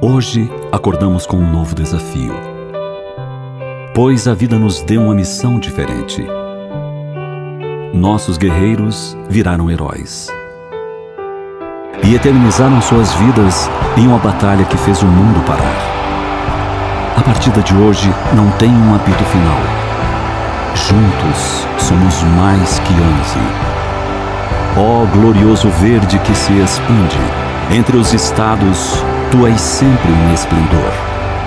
Hoje acordamos com um novo desafio, pois a vida nos deu uma missão diferente. Nossos guerreiros viraram heróis e eternizaram suas vidas em uma batalha que fez o mundo parar. A partida de hoje não tem um apito final. Juntos somos mais que 11. Ó glorioso verde que se expande entre os estados, tu és sempre um esplendor,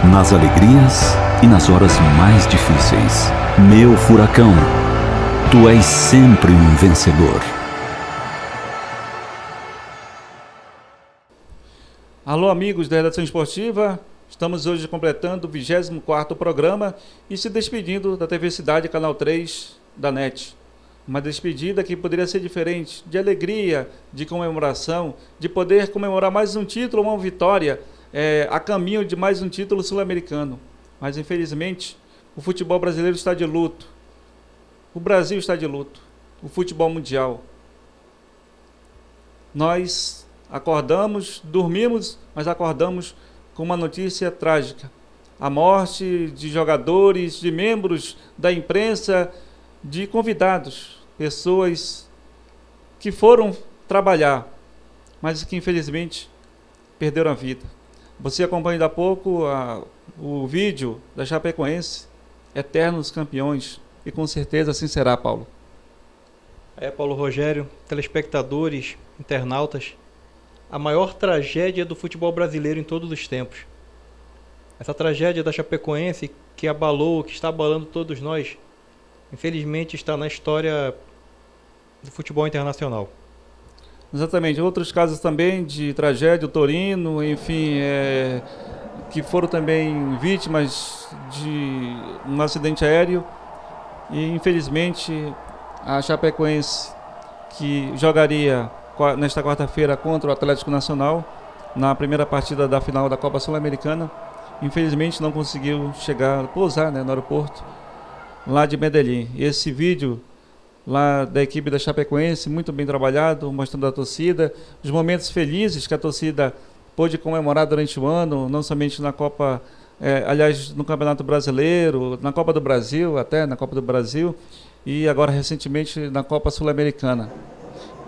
nas alegrias e nas horas mais difíceis. Meu furacão, tu és sempre um vencedor. Alô, amigos da Redação Esportiva, estamos hoje completando o 24º programa e se despedindo da TV Cidade Canal 3 da NET. Uma despedida que poderia ser diferente, de alegria, de comemoração, de poder comemorar mais um título, uma vitória, a caminho de mais um título sul-americano. Mas, infelizmente, o futebol brasileiro está de luto. O Brasil está de luto. O futebol mundial. Nós acordamos, dormimos, mas acordamos com uma notícia trágica. A morte de jogadores, de membros da imprensa, de convidados, pessoas que foram trabalhar, mas que infelizmente perderam a vida. Você acompanha há pouco o vídeo da Chapecoense, eternos campeões, e com certeza assim será, Paulo. Paulo Rogério, telespectadores, internautas, a maior tragédia do futebol brasileiro em todos os tempos. Essa tragédia da Chapecoense que abalou, que está abalando todos nós, infelizmente está na história do futebol internacional. Exatamente, outros casos também de tragédia, o Torino, enfim, que foram também vítimas de um acidente aéreo. E infelizmente a Chapecoense, que jogaria nesta quarta-feira contra o Atlético Nacional, na primeira partida da final da Copa Sul-Americana, infelizmente não conseguiu pousar no aeroporto lá de Medellín. Esse vídeo lá da equipe da Chapecoense, muito bem trabalhado, mostrando a torcida, os momentos felizes que a torcida pôde comemorar durante o ano, não somente na Copa, aliás, no Campeonato Brasileiro, na Copa do Brasil, até na Copa do Brasil, e agora recentemente na Copa Sul-Americana.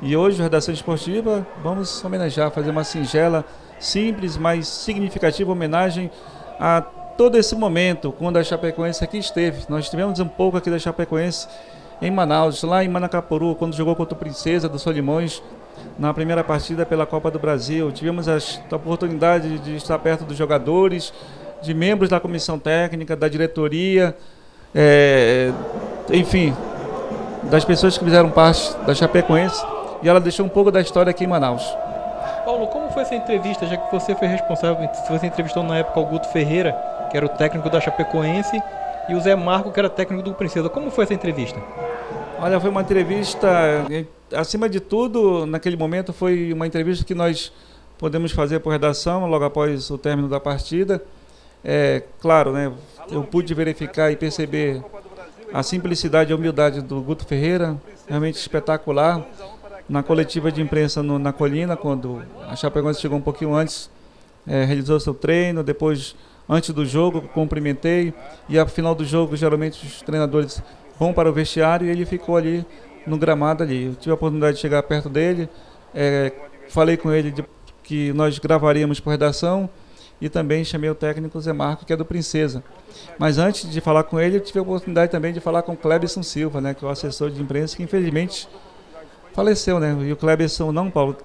E hoje, Redação Esportiva, vamos homenagear, fazer uma singela, simples, mas significativa homenagem a todo esse momento, quando a Chapecoense aqui esteve. Nós tivemos um pouco aqui da Chapecoense em Manaus, lá em Manacapuru, quando jogou contra o Princesa do Solimões, na primeira partida pela Copa do Brasil. Tivemos a oportunidade de estar perto dos jogadores, de membros da comissão técnica, da diretoria, enfim, das pessoas que fizeram parte da Chapecoense, e ela deixou um pouco da história aqui em Manaus. Paulo, como foi essa entrevista, já que você foi responsável, você entrevistou na época o Guto Ferreira, que era o técnico da Chapecoense, e o Zé Marco, que era técnico do Princesa. Como foi essa entrevista? Olha, foi uma entrevista, acima de tudo, naquele momento foi uma entrevista que nós podemos fazer por redação, logo após o término da partida. Claro, eu pude verificar e perceber a simplicidade e a humildade do Guto Ferreira, realmente espetacular. Na coletiva de imprensa na Colina, quando a Chapecoense chegou um pouquinho antes, realizou seu treino, depois, antes do jogo, cumprimentei, e ao final do jogo, geralmente os treinadores vão para o vestiário e ele ficou ali no gramado ali. Eu tive a oportunidade de chegar perto dele, falei com ele que nós gravaríamos por redação, e também chamei o técnico Zé Marco, que é do Princesa. Mas antes de falar com ele, eu tive a oportunidade também de falar com o Cleberson Silva, que é o assessor de imprensa, que infelizmente faleceu, E o Cleberson não, Paulo,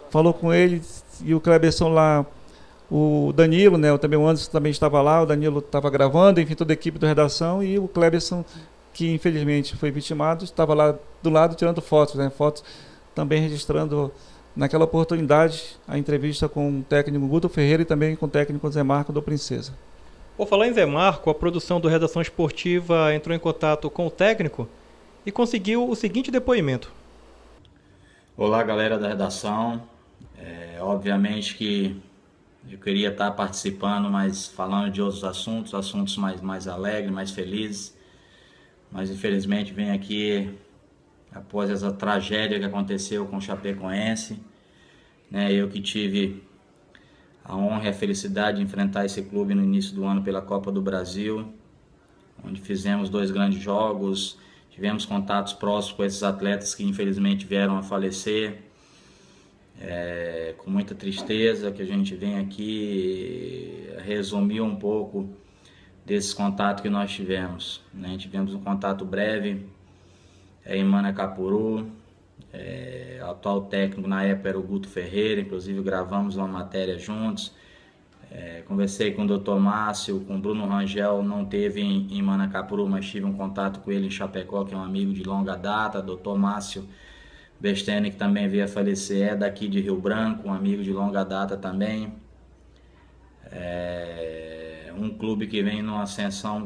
falou com ele, e o Cleberson lá, o Danilo, também o Anderson também estava lá, o Danilo estava gravando, enfim, toda a equipe da redação, e o Cleberson, que infelizmente foi vitimado, estava lá do lado tirando fotos, fotos também registrando naquela oportunidade a entrevista com o técnico Guto Ferreira e também com o técnico Zé Marco do Princesa. Por falar em Zé Marco, a produção do Redação Esportiva entrou em contato com o técnico e conseguiu o seguinte depoimento. Olá, galera da redação. Obviamente que eu queria estar participando, mas falando de outros assuntos mais alegres, mais felizes. Mas infelizmente venho aqui após essa tragédia que aconteceu com o Chapecoense. Eu que tive a honra e a felicidade de enfrentar esse clube no início do ano pela Copa do Brasil, onde fizemos 2 grandes jogos, tivemos contatos próximos com esses atletas que infelizmente vieram a falecer. Com muita tristeza que a gente vem aqui resumir um pouco desses contatos que nós tivemos, né? Tivemos um contato breve em Manacapuru, o atual técnico na época era o Guto Ferreira, inclusive gravamos uma matéria juntos. Conversei com o Dr. Márcio, com o Bruno Rangel, não teve em Manacapuru, mas tive um contato com ele em Chapecó, que é um amigo de longa data. Dr. Márcio Besteni, que também veio a falecer, é daqui de Rio Branco, um amigo de longa data também. Um clube que vinha numa ascensão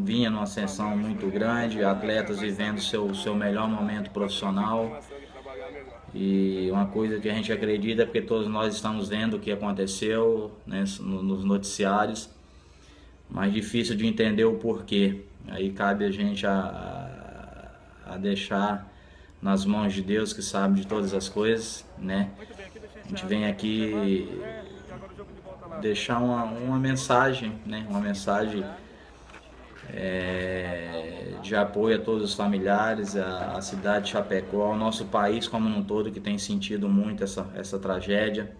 muito grande, atletas vivendo seu melhor momento profissional. E uma coisa que a gente acredita, porque todos nós estamos vendo o que aconteceu, né, nos noticiários, mas difícil de entender o porquê. Aí cabe a gente a deixar nas mãos de Deus, que sabe de todas as coisas, né? A gente vem aqui deixar uma mensagem, né? Uma mensagem de apoio a todos os familiares, a cidade de Chapecó, ao nosso país como um todo, que tem sentido muito essa tragédia,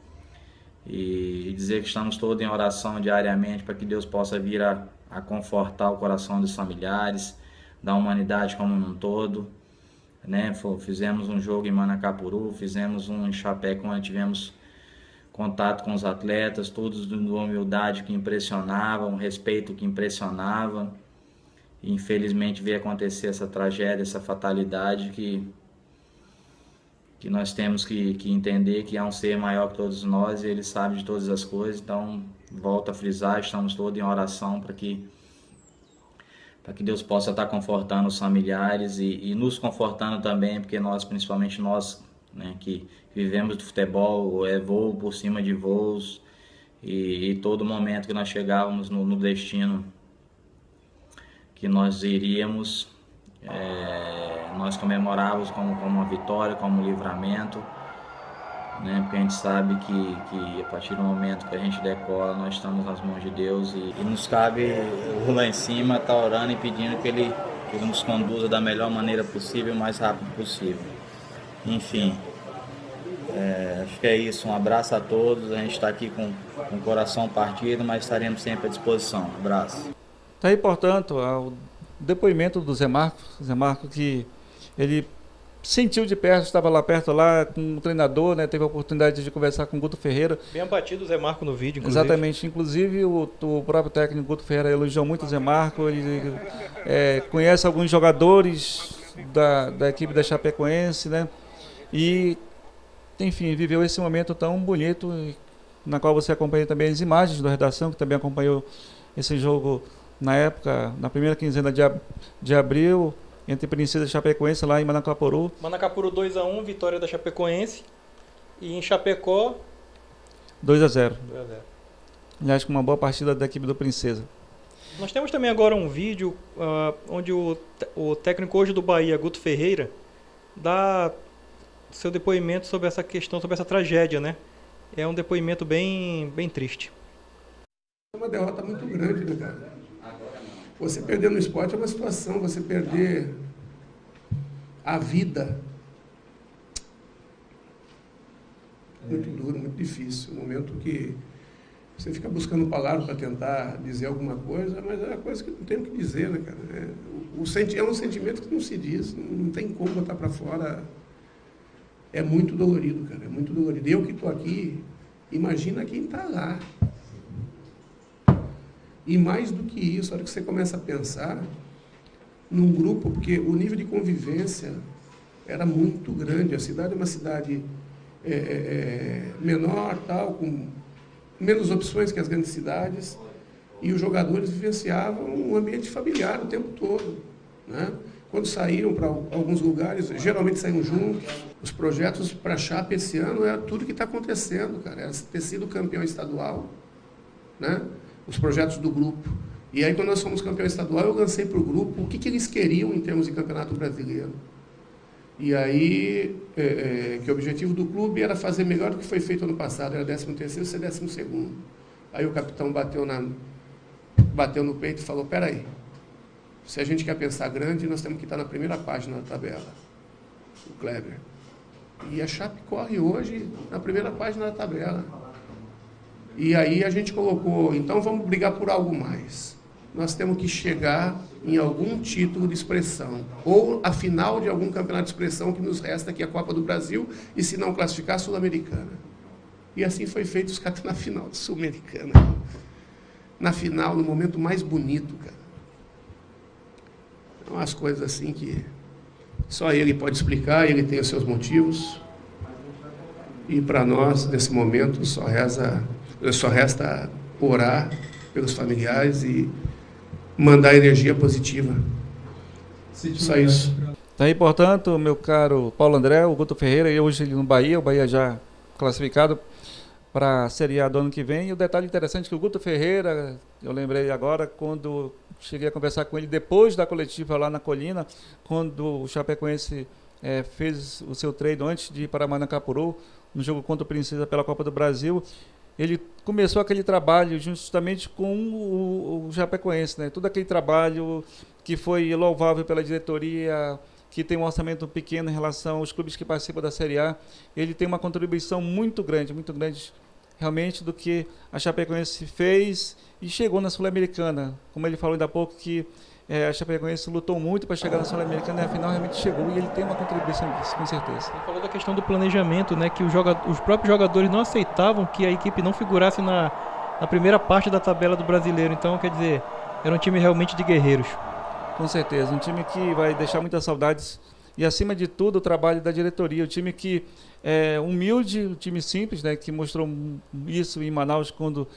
e dizer que estamos todos em oração diariamente para que Deus possa vir a confortar o coração dos familiares, da humanidade como um todo, né? Fizemos um jogo em Manacapuru, fizemos um em Chapecó, onde tivemos contato com os atletas, todos de uma humildade que impressionava, um respeito que impressionava. E infelizmente veio acontecer essa tragédia, essa fatalidade que nós temos que entender que há um ser maior que todos nós e ele sabe de todas as coisas. Então, volto a frisar, estamos todos em oração para que Deus possa estar confortando os familiares e nos confortando também, porque nós, principalmente nós, né, que vivemos do futebol, voo por cima de voos, e todo momento que nós chegávamos no destino que nós iríamos, nós comemorávamos como uma vitória, como um livramento, né? Porque a gente sabe que a partir do momento que a gente decola, nós estamos nas mãos de Deus e nos cabe lá em cima estar orando e pedindo que Ele nos conduza da melhor maneira possível, o mais rápido possível. Enfim, acho que é isso. Um abraço a todos. A gente está aqui com o coração partido, mas estaremos sempre à disposição. Um abraço. Está aí, portanto, o depoimento do Zé Marco, que ele sentiu de perto, estava lá perto, lá com o treinador, né, teve a oportunidade de conversar com o Guto Ferreira. Bem abatido o Zé Marco no vídeo, inclusive. Exatamente, inclusive o próprio técnico Guto Ferreira elogiou muito o Zé Marco, ele conhece alguns jogadores da equipe da Chapecoense, né, e, enfim, viveu esse momento tão bonito, na qual você acompanha também as imagens da redação, que também acompanhou esse jogo na época, na primeira quinzena de abril, entre Princesa e Chapecoense, lá em Manacapuru. Manacapuru 2-1, vitória da Chapecoense. E em Chapecó, 2-0. 2-0. Aliás, com uma boa partida da equipe do Princesa. Nós temos também agora um vídeo onde o técnico hoje do Bahia, Guto Ferreira, dá seu depoimento sobre essa questão, sobre essa tragédia, né? É um depoimento bem triste. É uma derrota muito grande, né, cara? Você perder no esporte é uma situação, você perder a vida. Muito duro, muito difícil. Um momento que você fica buscando palavras para tentar dizer alguma coisa, mas é uma coisa que não tem o que dizer, né, cara? É um sentimento que não se diz, não tem como botar para fora. É muito dolorido, cara, é muito dolorido. Eu que estou aqui, imagina quem está lá. E mais do que isso, a hora que você começa a pensar num grupo, porque o nível de convivência era muito grande. A cidade é uma cidade menor, tal, com menos opções que as grandes cidades, e os jogadores vivenciavam um ambiente familiar o tempo todo, né? Quando saíram para alguns lugares, geralmente saíram juntos. Os projetos para a Chape esse ano é tudo que está acontecendo, cara. Era ter sido campeão estadual, né? Os projetos do grupo. E aí, quando nós fomos campeão estadual, eu lancei para o grupo o que eles queriam em termos de campeonato brasileiro. E aí, que o objetivo do clube era fazer melhor do que foi feito ano passado, era 13º, ser 12º. Aí o capitão bateu no peito e falou, peraí, se a gente quer pensar grande, nós temos que estar na primeira página da tabela. O Kleber. E a Chape corre hoje na primeira página da tabela. E aí a gente colocou, então vamos brigar por algo mais. Nós temos que chegar em algum título de expressão, ou a final de algum campeonato de expressão que nos resta, que é a Copa do Brasil, e se não classificar, a Sul-Americana. E assim foi feito, os caras na final da Sul-Americana. Na final, no momento mais bonito, cara. São as coisas assim que só ele pode explicar, ele tem os seus motivos. E para nós, nesse momento, só resta orar pelos familiares e mandar energia positiva. Só isso. Tá aí, portanto, meu caro Paulo André, o Guto Ferreira, e hoje no Bahia, o Bahia já classificado para a Série A do ano que vem. E o detalhe interessante é que o Guto Ferreira, eu lembrei agora, quando cheguei a conversar com ele depois da coletiva lá na Colina, quando o Chapecoense fez o seu treino antes de ir para Manacapuru, no jogo contra o Princesa pela Copa do Brasil, ele começou aquele trabalho justamente com o Chapecoense, né? Todo aquele trabalho que foi louvável pela diretoria, que tem um orçamento pequeno em relação aos clubes que participam da Série A. Ele tem uma contribuição muito grande realmente do que a Chapecoense fez e chegou na Sul-Americana. Como ele falou ainda há pouco, que a Chapecoense lutou muito para chegar na Sul-Americana e afinal realmente chegou, e ele tem uma contribuição disso, com certeza. Ele falou da questão do planejamento, né, que os próprios jogadores não aceitavam que a equipe não figurasse na primeira parte da tabela do Brasileiro. Então, quer dizer, era um time realmente de guerreiros. Com certeza, um time que vai deixar muitas saudades e, acima de tudo, o trabalho da diretoria. Um time que é humilde, um time simples, né, que mostrou isso em Manaus quando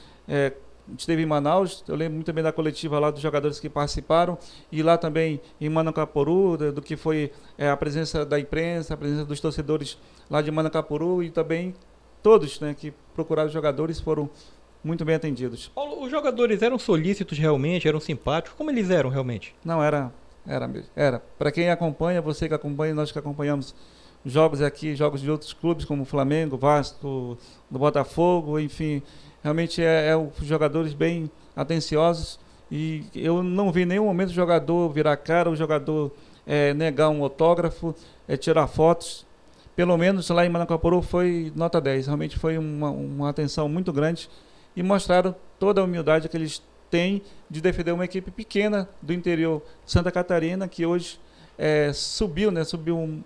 esteve em Manaus. Eu lembro muito bem da coletiva lá dos jogadores que participaram, e lá também em Manacapuru, do que foi a presença da imprensa, a presença dos torcedores lá de Manacapuru, e também todos, né, que procuraram os jogadores foram muito bem atendidos. Paulo, os jogadores eram solícitos realmente, eram simpáticos? Como eles eram realmente? Não, era mesmo. Para quem acompanha, você que acompanha, nós que acompanhamos jogos aqui, jogos de outros clubes como Flamengo, Vasco, do Botafogo, enfim, realmente os jogadores bem atenciosos, e eu não vi em nenhum momento o jogador virar cara, o jogador negar um autógrafo, tirar fotos. Pelo menos lá em Manacapuru foi nota 10, realmente foi uma atenção muito grande, e mostraram toda a humildade que eles têm de defender uma equipe pequena do interior de Santa Catarina, que hoje subiu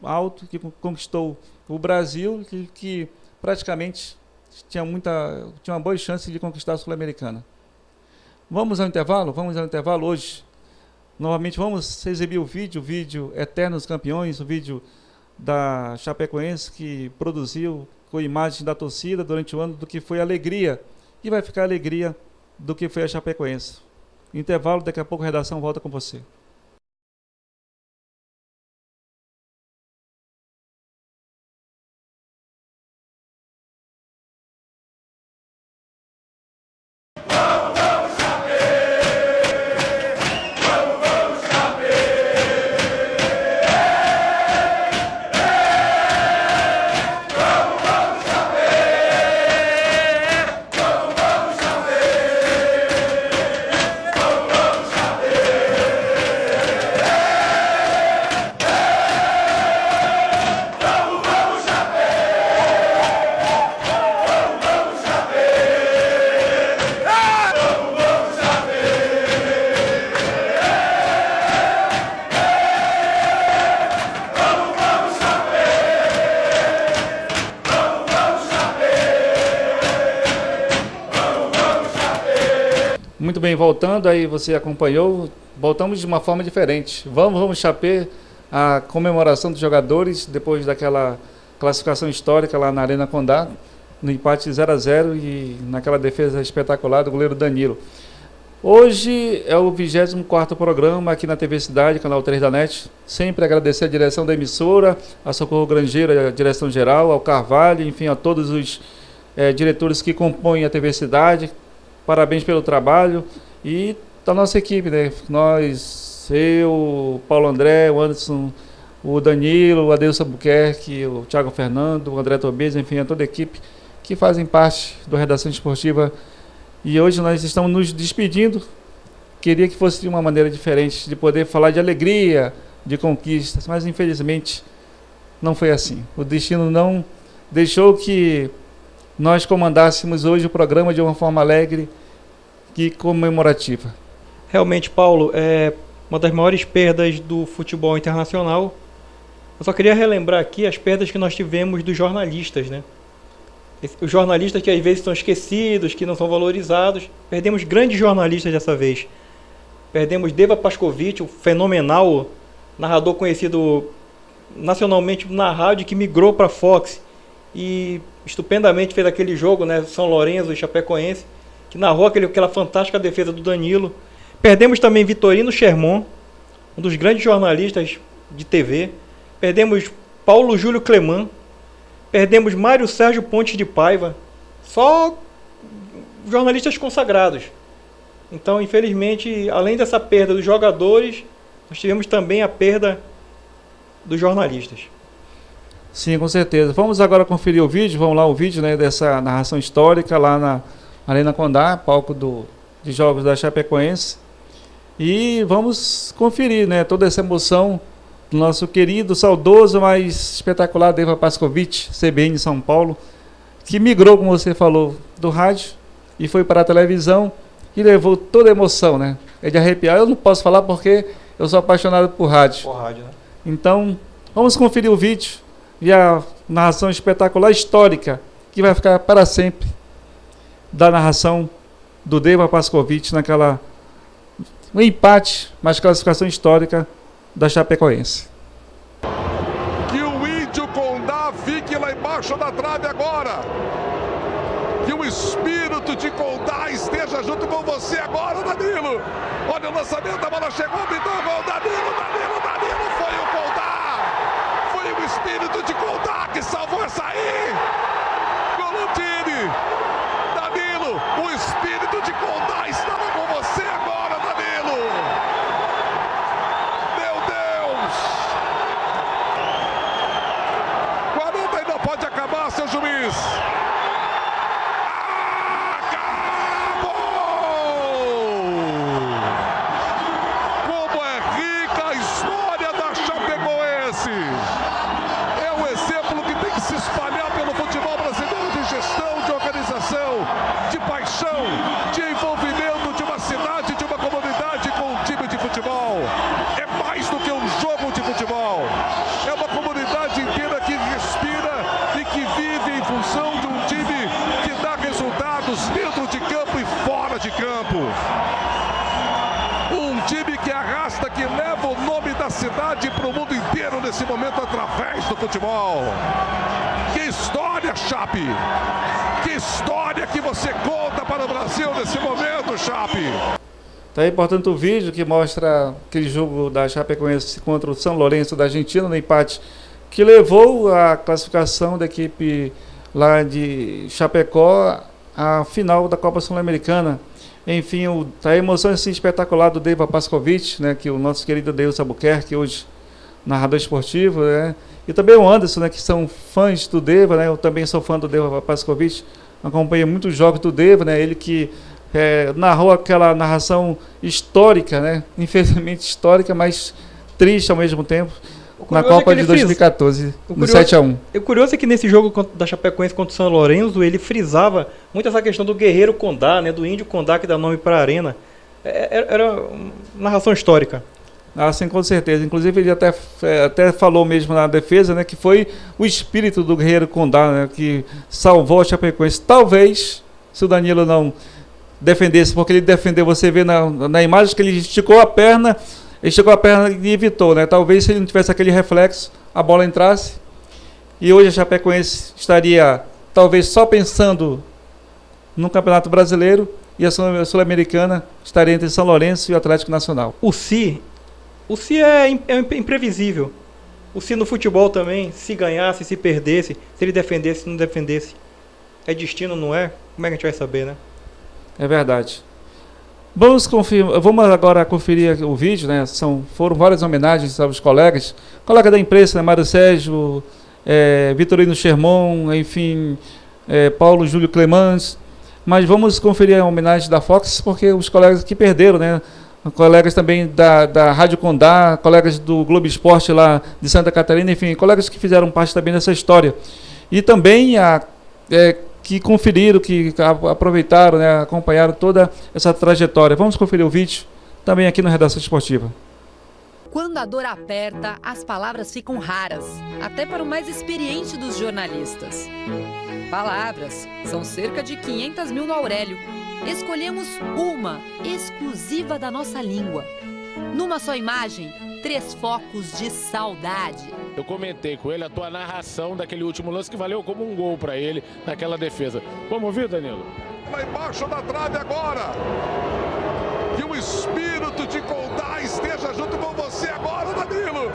alto, que conquistou o Brasil, que praticamente tinha uma boa chance de conquistar a Sul-Americana. Vamos ao intervalo? Vamos ao intervalo hoje. Novamente vamos exibir o vídeo Eternos Campeões, o vídeo da Chapecoense, que produziu com imagens da torcida durante o ano do que foi a alegria, e vai ficar a alegria do que foi a Chapecoense. Intervalo, daqui a pouco a redação volta com você. Muito bem, voltando, aí você acompanhou, voltamos de uma forma diferente. Vamos Chapé, a comemoração dos jogadores, depois daquela classificação histórica lá na Arena Condá, no empate 0-0 e naquela defesa espetacular do goleiro Danilo. Hoje é o 24º programa aqui na TV Cidade, canal 3 da NET. Sempre agradecer a direção da emissora, a Socorro Grangeiro, a direção geral, ao Carvalho, enfim, a todos os diretores que compõem a TV Cidade. Parabéns pelo trabalho, e da nossa equipe, né? Nós, eu, Paulo André, o Anderson, o Danilo, o Adeilson Albuquerque, o Thiago Fernando, o André Tobias, enfim, a toda a equipe que fazem parte da Redação Esportiva E hoje nós estamos nos despedindo. Queria que fosse de uma maneira diferente, de poder falar de alegria, de conquistas, mas infelizmente não foi assim. O destino não deixou que nós comandássemos hoje o programa de uma forma alegre e comemorativa. Realmente, Paulo, é uma das maiores perdas do futebol internacional. Eu só queria relembrar aqui as perdas que nós tivemos dos jornalistas, né? Os jornalistas que às vezes são esquecidos, que não são valorizados. Perdemos grandes jornalistas dessa vez. Perdemos Deva Pascovitch, o fenomenal narrador conhecido nacionalmente na rádio, que migrou para a Fox e estupendamente fez aquele jogo, né, São Lourenço e Chapecoense, que narrou aquela fantástica defesa do Danilo. Perdemos também Vitorino Sherman, um dos grandes jornalistas de TV. Perdemos Paulo Júlio Cleman. Perdemos Mário Sérgio Pontes de Paiva. Só jornalistas consagrados. Então, infelizmente, além dessa perda dos jogadores, nós tivemos também a perda dos jornalistas. Sim, com certeza. Vamos agora conferir o vídeo. Vamos lá, o vídeo, né, dessa narração histórica lá na Arena Condá, palco de jogos da Chapecoense. E vamos conferir, né, toda essa emoção do nosso querido, saudoso, mas espetacular Deva Pascovitch, CBN São Paulo, que migrou, como você falou, do rádio e foi para a televisão e levou toda a emoção, né? É de arrepiar. Eu não posso falar porque eu sou apaixonado por rádio. Por rádio, né? Então, vamos conferir o vídeo e a narração espetacular, histórica, que vai ficar para sempre, da narração do Deva Pascovitch naquela um empate, mas classificação histórica da Chapecoense. Que o Índio Condá fique lá embaixo da trave agora. Que o espírito de Condá esteja junto com você agora, Danilo. Olha o lançamento, a bola chegou, pintou o gol, Danilo, foi o Condá. Foi o espírito de Condá que salvou essa aí. Golutini, Danilo, o espírito de Condá estava com você agora, Danilo. Meu Deus. 40 ainda pode acabar, seu juiz. Cidade para o mundo inteiro nesse momento através do futebol. Que história, Chape! Que história que você conta para o Brasil nesse momento, Chape! Tá aí, portanto, o vídeo que mostra aquele jogo da Chapecoense contra o São Lourenço da Argentina, no empate que levou a classificação da equipe lá de Chapecó à final da Copa Sul-Americana. Enfim, a emoção assim, espetacular do Deva Pascovitch, né, que o nosso querido Deus Albuquerque, hoje narrador esportivo, né, e também o Anderson, né, que são fãs do Deva, né, eu também sou fã do Deva Pascovitch, acompanhei muitos jogos do Deva, né, ele que narrou aquela narração histórica, né, infelizmente histórica, mas triste ao mesmo tempo, na Copa de 2014, no 7-1. O curioso é que nesse jogo da Chapecoense contra o São Lourenço, ele frisava muito essa questão do guerreiro Condá, né, do índio Condá que dá nome para a arena. Era uma narração histórica. Ah, sim, com certeza. Inclusive ele até falou mesmo na defesa, né, que foi o espírito do guerreiro Condá, né, que salvou a Chapecoense. Talvez, se o Danilo não defendesse, porque ele defendeu, você vê na imagem que ele esticou a perna e evitou, né? Talvez se ele não tivesse aquele reflexo, a bola entrasse e hoje a Chapecoense estaria talvez só pensando no Campeonato Brasileiro e a Sul-Americana estaria entre São Lourenço e o Atlético Nacional. O Si é imprevisível. O Si no futebol também, se ganhasse, se perdesse, se ele defendesse, se não defendesse. É destino, não é? Como é que a gente vai saber, né? É verdade. Vamos agora conferir o vídeo, né? Foram várias homenagens aos colegas da imprensa, né? Mário Sérgio, Vitorino Sherman, enfim, Paulo Júlio Clemans, mas vamos conferir a homenagem da Fox, porque os colegas que perderam, né? Colegas também da Rádio Condá, colegas do Globo Esporte lá de Santa Catarina, enfim, colegas que fizeram parte também dessa história. E também que conferiram, que aproveitaram, né, acompanharam toda essa trajetória. Vamos conferir o vídeo também aqui no Redação Esportiva. Quando a dor aperta, as palavras ficam raras, até para o mais experiente dos jornalistas. Palavras são cerca de 500 mil no Aurélio. Escolhemos uma, exclusiva da nossa língua. Numa só imagem, 3 focos de saudade. Eu comentei com ele a tua narração daquele último lance que valeu como um gol para ele naquela defesa. Vamos ouvir, Danilo? Lá embaixo da trave agora. Que o espírito de Condá esteja junto com você agora, Danilo.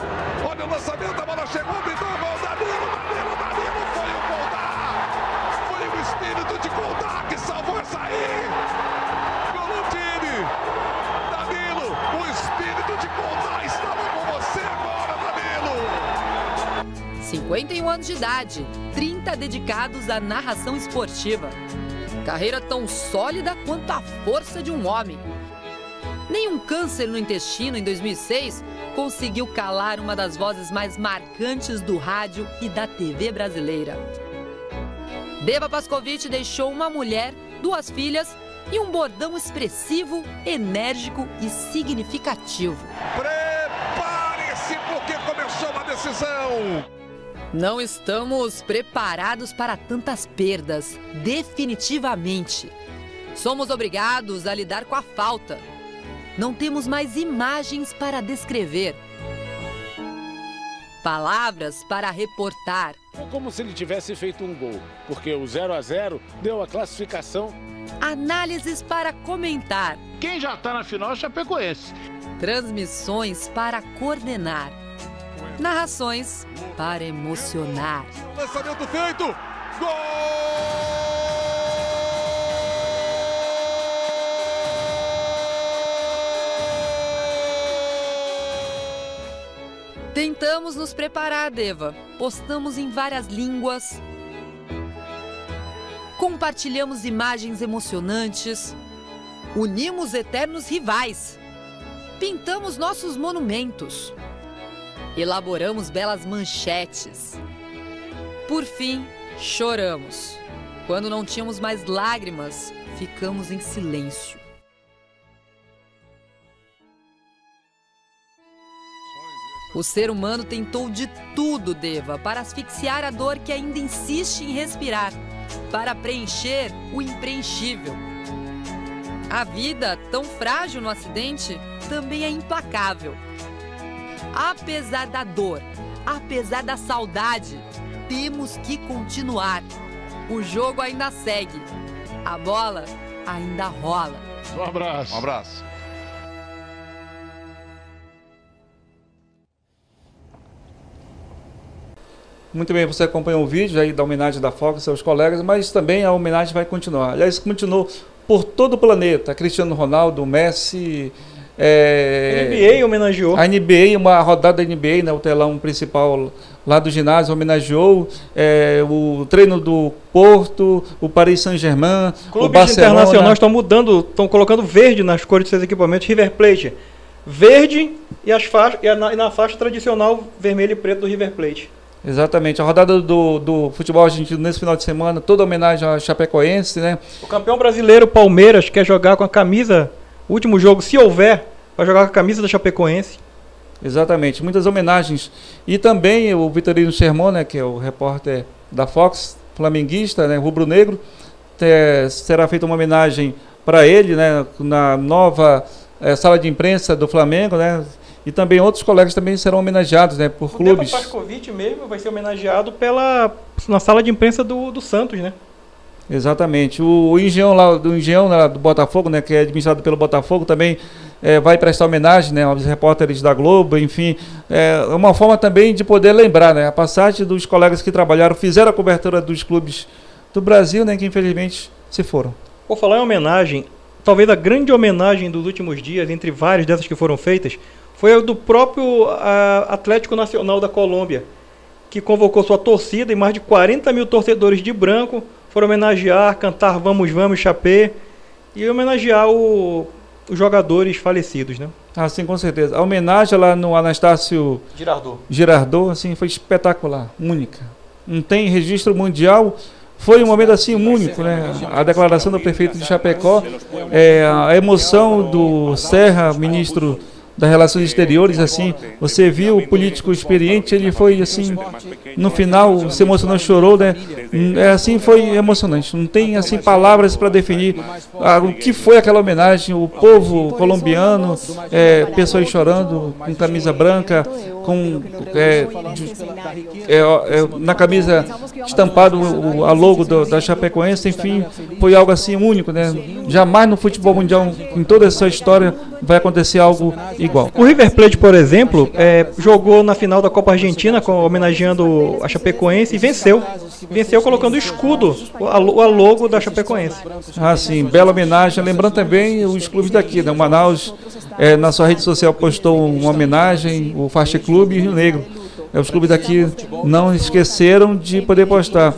Olha o lançamento, a bola chegou, pintou o gol, Danilo, foi o Condá. Foi o espírito de Condá que salvou essa aí. Golutini, Danilo, o espírito de Condá estava com você agora, Danilo. 51 anos de idade, 30 dedicados à narração esportiva. Carreira tão sólida quanto a força de um homem. Nenhum câncer no intestino em 2006 conseguiu calar uma das vozes mais marcantes do rádio e da TV brasileira. Deva Pascovitch deixou uma mulher, 2 filhas e um bordão expressivo, enérgico e significativo. Prepare-se porque começou a decisão. Não estamos preparados para tantas perdas, definitivamente. Somos obrigados a lidar com a falta. Não temos mais imagens para descrever, palavras para reportar. Foi como se ele tivesse feito um gol, porque o 0-0 deu a classificação. Análises para comentar. Quem já está na final é Chapecoense. Transmissões para coordenar. Narrações para emocionar. Lançamento feito. Gol! Tentamos nos preparar, Deva. Postamos em várias línguas. Compartilhamos imagens emocionantes. Unimos eternos rivais. Pintamos nossos monumentos. Elaboramos belas manchetes. Por fim, choramos. Quando não tínhamos mais lágrimas, ficamos em silêncio. O ser humano tentou de tudo, Deva, para asfixiar a dor que ainda insiste em respirar, para preencher o impreenchível. A vida, tão frágil no acidente, também é implacável. Apesar da dor, apesar da saudade, temos que continuar. O jogo ainda segue. A bola ainda rola. Um abraço. Um abraço. Muito bem, você acompanhou o vídeo aí da homenagem da Fox aos seus colegas, mas também a homenagem vai continuar. Aliás, continuou por todo o planeta. Cristiano Ronaldo, Messi... A NBA homenageou. A NBA, uma rodada da NBA, né, o telão principal lá do ginásio, homenageou o treino do Porto, o Paris Saint-Germain, o Clubes internacionais estão mudando, estão colocando verde nas cores de seus equipamentos. River Plate, verde e na faixa tradicional vermelho e preto do River Plate. Exatamente, a rodada do futebol argentino nesse final de semana, toda homenagem à Chapecoense, né? O campeão brasileiro Palmeiras quer jogar com a camisa, o último jogo, se houver, vai jogar com a camisa da Chapecoense. Exatamente, muitas homenagens. E também o Vitorino Sermon, né, que é o repórter da Fox, flamenguista, né, rubro-negro, será feita uma homenagem para ele, né, na nova sala de imprensa do Flamengo, né? E também outros colegas também serão homenageados, né, por clubes. O Deva Pascovitch mesmo vai ser homenageado na sala de imprensa do Santos, né? Exatamente. O Engenhão lá do Botafogo, né, que é administrado pelo Botafogo, também vai prestar homenagem, né, aos repórteres da Globo, enfim. É uma forma também de poder lembrar, né, a passagem dos colegas que trabalharam, fizeram a cobertura dos clubes do Brasil, né, que infelizmente se foram. Por falar em homenagem, talvez a grande homenagem dos últimos dias, entre várias dessas que foram feitas, foi a do próprio Atlético Nacional da Colômbia, que convocou sua torcida e mais de 40 mil torcedores de branco foram homenagear, cantar Vamos, Vamos, Chapé e homenagear os jogadores falecidos, né? Ah, sim, com certeza. A homenagem lá no Anastácio Girardot, assim, foi espetacular, única. Não tem registro mundial. Foi um momento assim único, né? A declaração do prefeito de Chapecó, a emoção do Serra, ministro das Relações Exteriores, assim, você viu o político experiente, ele foi assim, no final se emocionou, chorou, né? Assim, foi emocionante. Não tem assim palavras para definir o que foi aquela homenagem. O povo colombiano, pessoas chorando com camisa branca, com na camisa estampado a logo da Chapecoense. Enfim, foi algo assim único, né? Jamais no futebol mundial, em toda essa história, vai acontecer algo igual. O River Plate, por exemplo, jogou na final da Copa Argentina, homenageando a Chapecoense, e venceu. Venceu colocando o escudo, a logo da Chapecoense. Ah, sim, bela homenagem. Lembrando também os clubes daqui, né? O Manaus, na sua rede social, postou uma homenagem, o Faixa Clube e o Rio Negro. Os clubes daqui não esqueceram de poder postar.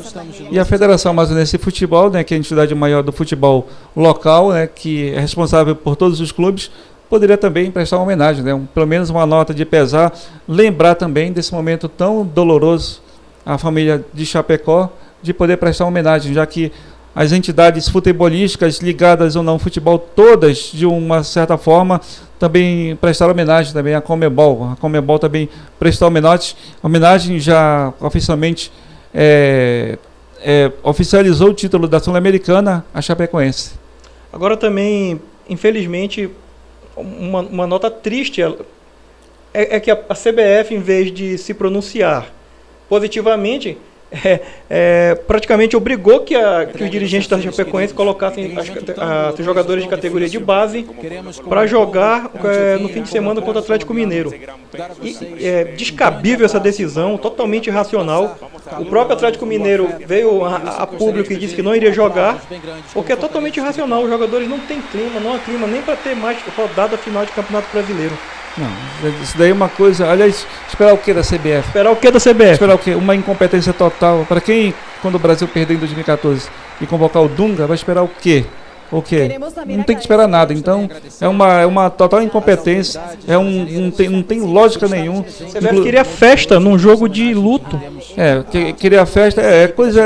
E a Federação Amazonense de Futebol, né, que é a entidade maior do futebol local, né, que é responsável por todos os clubes, poderia também prestar uma homenagem, né, pelo menos uma nota de pesar, lembrar também desse momento tão doloroso à família de Chapecó, de poder prestar uma homenagem, já que as entidades futebolísticas ligadas ou não ao futebol, todas, de uma certa forma, também prestaram homenagem também à Conmebol. A Conmebol também prestou homenagem já oficialmente oficializou o título da Sul-Americana a Chapecoense. Agora também, infelizmente, uma nota triste é que a CBF, em vez de se pronunciar positivamente, praticamente obrigou que os dirigentes da Chapecoense colocassem os jogadores de categoria de base para jogar no fim de semana contra o Atlético Mineiro. E é descabível essa decisão, totalmente irracional. O próprio Atlético Mineiro veio a público e disse que não iria jogar, porque é totalmente irracional. Os jogadores não têm clima, não há clima nem para ter mais rodada final de Campeonato Brasileiro. Não, isso daí é uma coisa. Aliás, esperar o que da CBF? Esperar o que da CBF? Esperar o quê? Uma incompetência total. Para quem, quando o Brasil perdeu em 2014 e convocar o Dunga, vai esperar o quê? O quê? Não tem que esperar nada. Então, é uma total incompetência. Não tem lógica nenhuma. A CBF queria festa num jogo de luto. Queria festa. Coisa.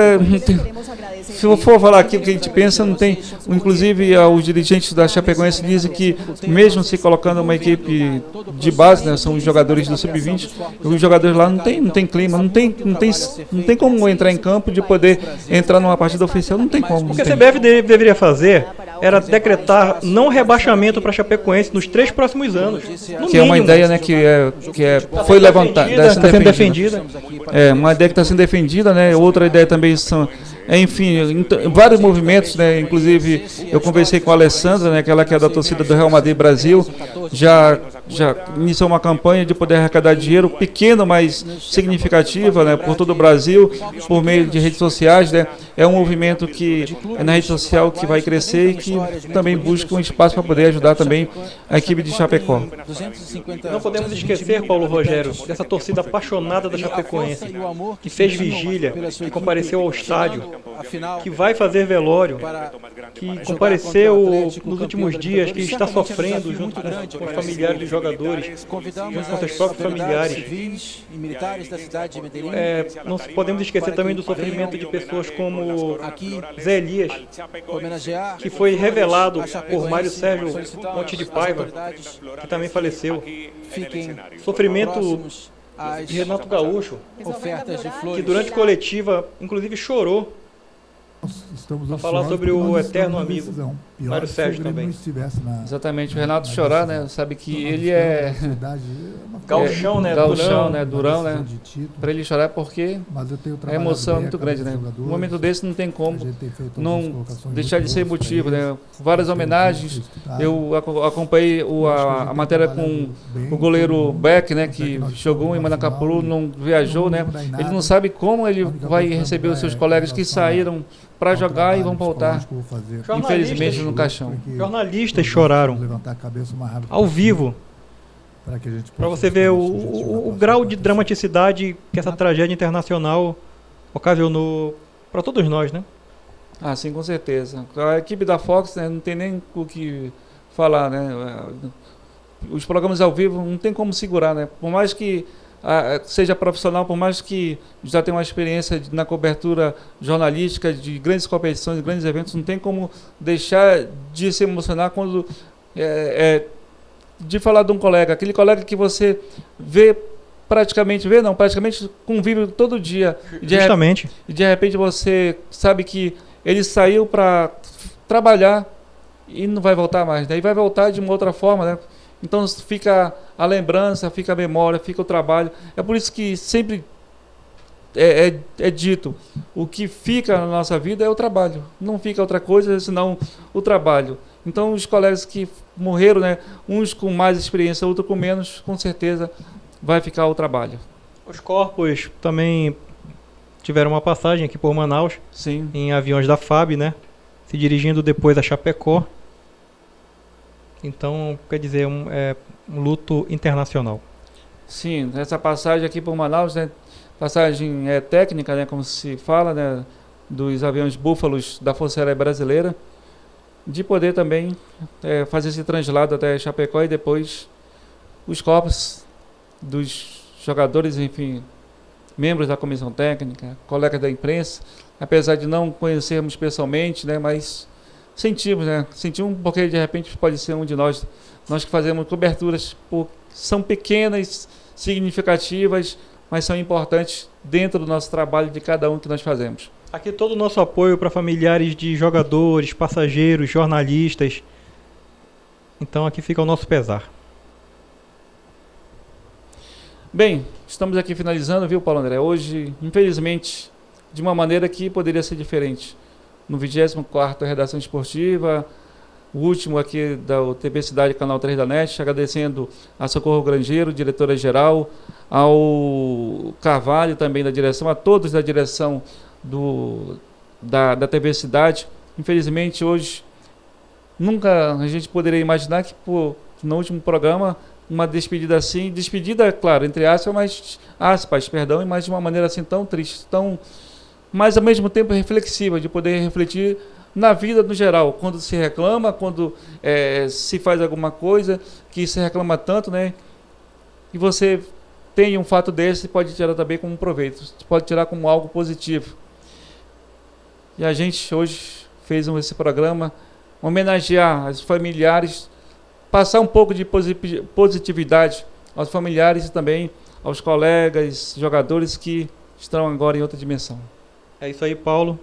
Se eu for falar aqui o que a gente pensa, não tem. Inclusive, os dirigentes da Chapecoense dizem que, mesmo se colocando uma equipe de base, né, são os jogadores do Sub-20, os jogadores lá não tem clima, não tem como entrar em campo de poder entrar numa partida oficial, não tem como. O que a CBF deveria fazer era decretar não rebaixamento para a Chapecoense nos 3 próximos anos. Que é uma ideia, né, foi levantada, está sendo defendida. Uma ideia que está sendo defendida, né? Outra ideia também são, enfim, vários movimentos, né? Inclusive eu conversei com a Alessandra, né, que ela que é da torcida do Real Madrid Brasil, já iniciou uma campanha de poder arrecadar dinheiro pequeno, mas significativa, né, por todo o Brasil, por meio de redes sociais, né? É um movimento que é na rede social que vai crescer e que também busca um espaço para poder ajudar também a equipe de Chapecó. Não podemos esquecer, Paulo Rogério, dessa torcida apaixonada da Chapecoense, que fez vigília, que compareceu ao estádio, que vai fazer velório, que compareceu nos últimos dias, que está sofrendo junto com os familiares dos jogadores, junto com seus próprios familiares. Não podemos esquecer também do sofrimento de pessoas como Zé Elias, que foi revelado por Mário Sérgio Monte de Paiva, que também faleceu. Sofrimento de Renato Gaúcho, que durante coletiva, inclusive, chorou para falar sobre o eterno amigo, Mário Sérgio também. Exatamente, o Renato chorar, né? Sabe que ele é gauchão, né? Durão, né? Para ele chorar porque a emoção é muito grande, né? Um momento desse não tem como não deixar de ser emotivo, né? Várias homenagens. Eu acompanhei a matéria com o goleiro Beck, né? Que jogou em Manacapuru, não viajou, né? Ele não sabe como ele vai receber os seus colegas que saíram para jogar e vão voltar, infelizmente, no caixão. Jornalistas choraram ao vivo, para você ver o grau de dramaticidade que essa tragédia internacional ocasionou para todos nós, né? Ah, sim, com certeza. A equipe da Fox, né, não tem nem o que falar, né? Os programas ao vivo não tem como segurar, né? Por mais que seja profissional, por mais que já tenha uma experiência na cobertura jornalística de grandes competições, de grandes eventos, não tem como deixar de se emocionar quando de falar de um colega, aquele colega que você praticamente convive todo dia. Justamente. E de repente você sabe que ele saiu para trabalhar e não vai voltar mais, daí vai voltar de uma outra forma, né? Então fica a lembrança, fica a memória, fica o trabalho. É por isso que sempre é dito, o que fica na nossa vida é o trabalho. Não fica outra coisa senão o trabalho. Então os colegas que morreram, né, uns com mais experiência, outros com menos, com certeza vai ficar o trabalho. Os corpos também tiveram uma passagem aqui por Manaus, sim, em aviões da FAB, né, se dirigindo depois a Chapecó. Então, quer dizer, um luto internacional. Sim, essa passagem aqui por Manaus, né, passagem técnica, né, como se fala, né, dos aviões Búfalos da Força Aérea Brasileira, de poder também fazer esse translado até Chapecó e depois os corpos dos jogadores, enfim, membros da comissão técnica, colegas da imprensa, apesar de não conhecermos pessoalmente, né, mas sentimos porque de repente pode ser um de nós que fazemos coberturas, são pequenas, significativas, mas são importantes dentro do nosso trabalho de cada um que nós fazemos. Aqui todo o nosso apoio para familiares de jogadores, passageiros, jornalistas. Então aqui fica o nosso pesar. Bem, estamos aqui finalizando, viu, Paulo André? Hoje, infelizmente, de uma maneira que poderia ser diferente. No 24º Redação Esportiva, o último aqui da TV Cidade, Canal 3 da NET, agradecendo a Socorro Grangeiro, diretora-geral, ao Carvalho também da direção, a todos da direção da TV Cidade. Infelizmente, hoje, nunca a gente poderia imaginar que no último programa, uma despedida assim, despedida, claro, entre aspas, mas de uma maneira assim tão triste, mas ao mesmo tempo reflexiva, de poder refletir na vida no geral, quando se reclama, quando se faz alguma coisa que se reclama tanto, né? E você tem um fato desse, pode tirar também como um proveito, pode tirar como algo positivo. E a gente hoje fez esse programa homenagear os familiares, passar um pouco de positividade aos familiares e também aos colegas, jogadores que estão agora em outra dimensão. É isso aí, Paulo.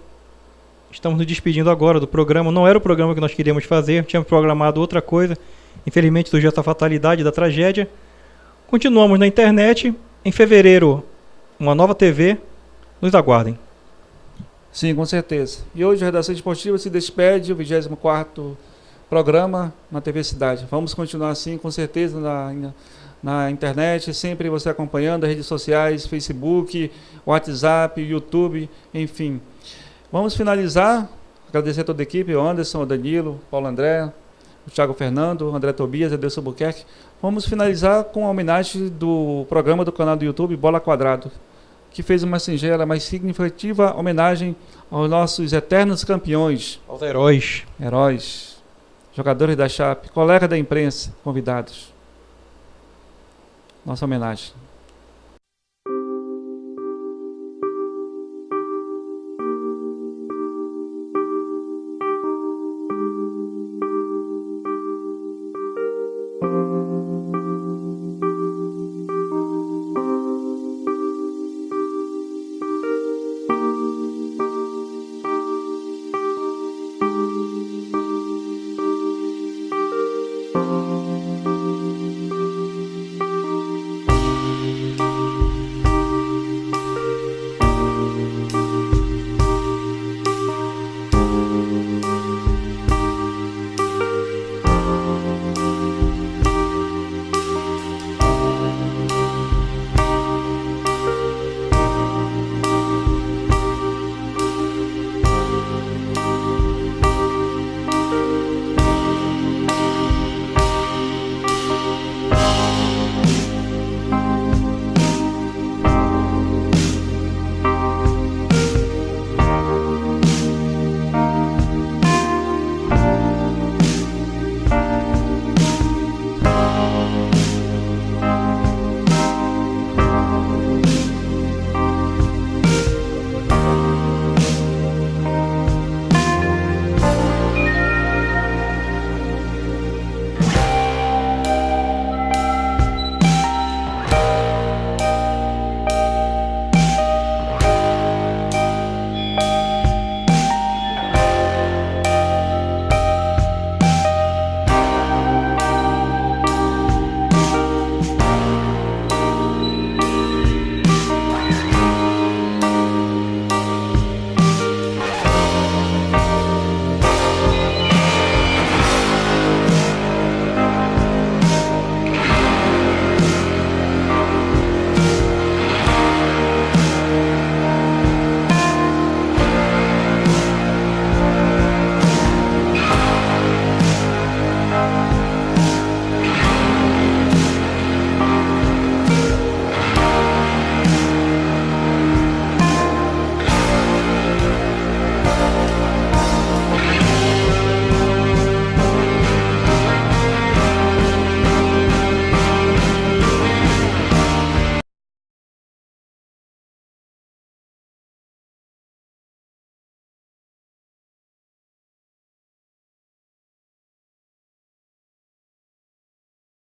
Estamos nos despedindo agora do programa. Não era o programa que nós queríamos fazer, tínhamos programado outra coisa. Infelizmente surgiu essa fatalidade da tragédia. Continuamos na internet. Em fevereiro, uma nova TV. Nos aguardem. Sim, com certeza. E hoje a Redação Esportiva se despede, o 24º programa na TV Cidade. Vamos continuar assim, com certeza, na internet, sempre você acompanhando as redes sociais, Facebook, WhatsApp, YouTube, enfim. Vamos finalizar, agradecer a toda a equipe, o Anderson, o Danilo, o Paulo André, o Thiago Fernando, o André Tobias, Adelson Buquerque. Vamos finalizar com a homenagem do programa do canal do YouTube Bola Quadrado, que fez uma singela, mas significativa homenagem aos nossos eternos campeões. Aos heróis. Heróis, jogadores da Chape, colegas da imprensa, convidados. Nossa homenagem.